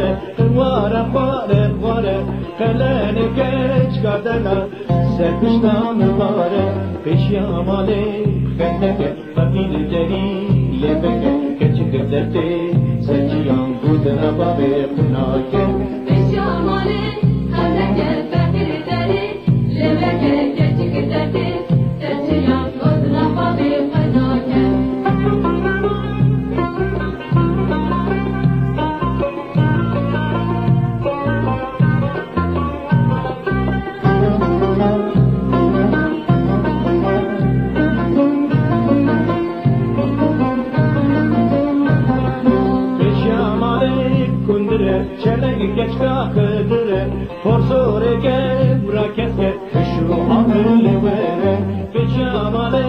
داره واره واره واره خلن گچ کردنا سرپشتم واره پیشیاماله خندکه فقیر دری لبکه کچ کردته سرچیان بودنا بابه خناکه پیشیاماله خندکه فقیر دری لبکه کچ کردته سرچیان بودنا بابه خناکه چلنگ گچکا خدره پرسوره که براکت که شو عمل وره بجاماله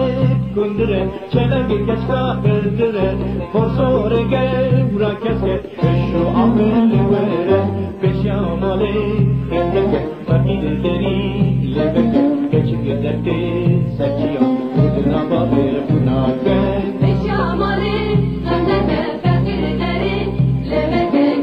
کندره چلنگ گچکا خدره پرسوره که براکت که شو عمل وره بجاماله خندکه فقیر دری لبکه گچک درته سچیا خودنا بابه خناکه بجاماله خندکه فقیر دری لبکه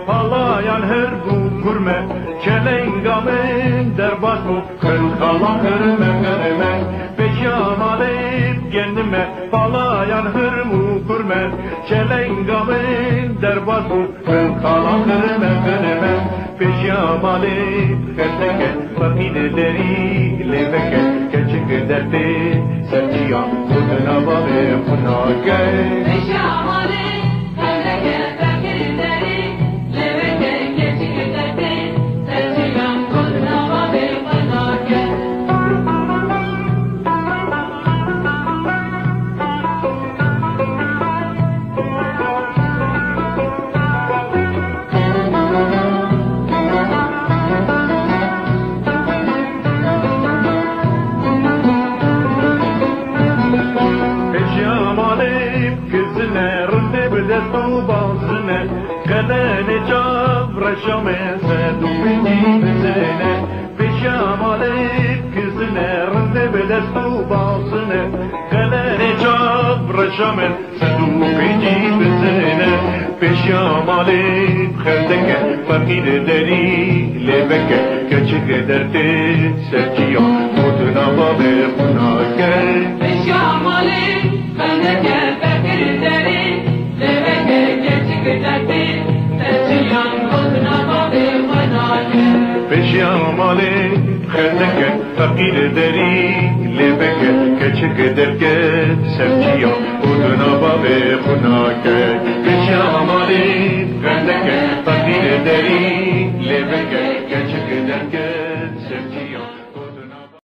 Palayan her bu kurme Çelengamın derbas bu Kırkalan hırme hırme Beşamalip kendime Palayan her bu kurme Çelengamın derbas bu Kırkalan hırme hırme Beşamalip kendike Fakineleri leveke Keçik derdi Serciyan Kuduna babe Kunake Beşamalip kendike خلاني جبر شمس دوبني بزنة بشمالك كزنة رند بدست وباصنة خلاني جبر شمس دوبني بزنة بشمالك خلدك فقير دري لبك كشك درتي سجيا مدنا بابي خناك بشمالك خلدك فقير دري لبك كشك درتي بشامالي خدك فقير دري لبك كشك درك سرجيا ودنا بابي خناك بشامالي